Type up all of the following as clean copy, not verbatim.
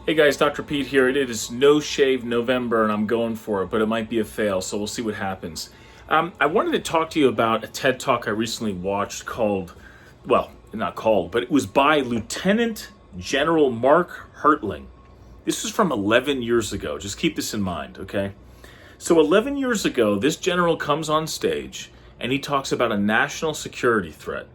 Hey guys, Dr. Pete here. It is No Shave November and I'm going for it, but it might be a fail, so we'll see what happens. I wanted to talk to you about a TED Talk I recently watched called, well, not called, but it was by Lieutenant General Mark Hertling. This was from 11 years ago. Just keep this in mind, okay? So 11 years ago, this general comes on stage and he talks about a national security threat.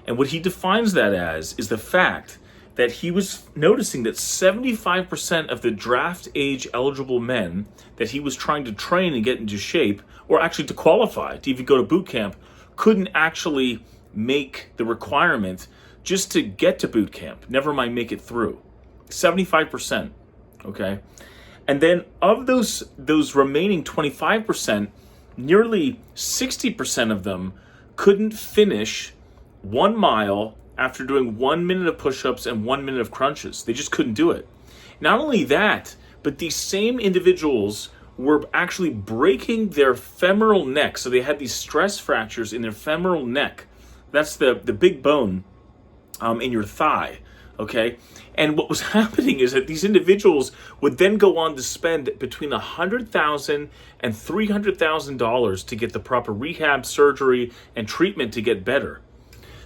And what he defines that as is the fact that he was noticing that 75% of the draft age eligible men that he was trying to train and get into shape, or actually to qualify to even go to boot camp, couldn't actually make the requirement just to get to boot camp, never mind make it through. 75%, okay? And then of those remaining 25%, nearly 60% of them couldn't finish 1 mile after doing 1 minute of push-ups and 1 minute of crunches. They just couldn't do it. Not only that, but these same individuals were actually breaking their femoral neck. So they had these stress fractures in their femoral neck. That's the big bone in your thigh, okay? And what was happening is that these individuals would then go on to spend between $100,000 and $300,000 to get the proper rehab, surgery, and treatment to get better.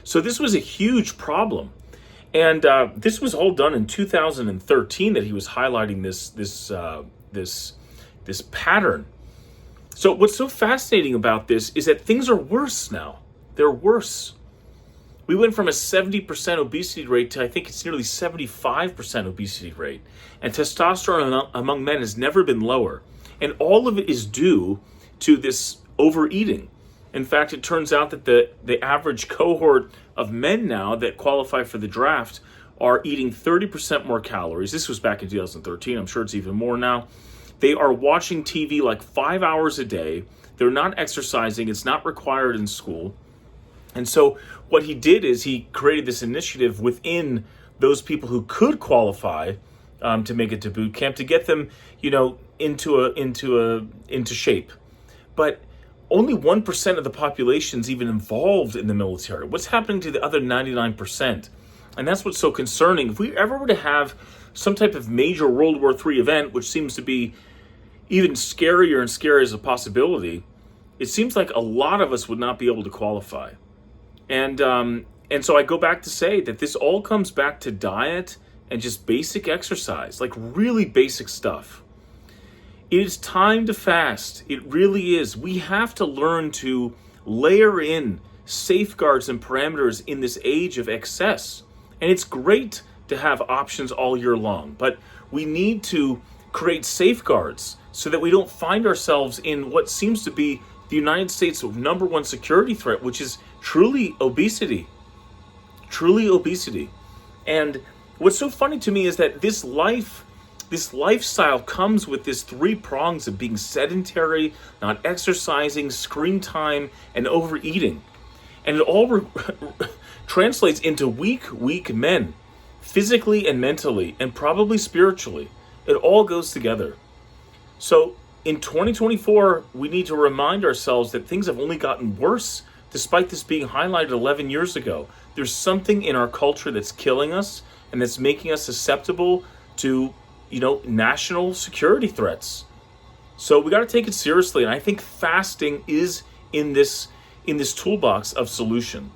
So this was a huge problem, and this was all done in 2013 that he was highlighting this pattern. So what's so fascinating about this is that things are worse now. They're worse. We went from a 70% obesity rate to I think it's nearly 75% obesity rate, and testosterone among men has never been lower, and all of it is due to this overeating. In fact, it turns out that the average cohort of men now that qualify for the draft are eating 30% more calories. This was back in 2013. I'm sure it's even more now. They are watching TV like 5 hours a day. They're not exercising. It's not required in school. And so what he did is he created this initiative within those people who could qualify to make it to boot camp to get them, into shape. But only 1% of the population is even involved in the military. What's happening to the other 99%? And that's what's so concerning. If we ever were to have some type of major World War III event, which seems to be even scarier and scarier as a possibility, it seems like a lot of us would not be able to qualify. And so I go back to say that this all comes back to diet and just basic exercise, like really basic stuff. It is time to fast. It really is. We have to learn to layer in safeguards and parameters in this age of excess. And it's great to have options all year long, but we need to create safeguards so that we don't find ourselves in what seems to be the United States' number one security threat, which is truly obesity. Truly obesity. And what's so funny to me is that this lifestyle comes with this 3 prongs of being sedentary, not exercising, screen time, and overeating. And it all translates into weak men, physically and mentally, and probably spiritually. It all goes together. So in 2024, we need to remind ourselves that things have only gotten worse, despite this being highlighted 11 years ago. There's something in our culture that's killing us, and that's making us susceptible to national security threats. So we got to take it seriously, and I think fasting is in this toolbox of solution.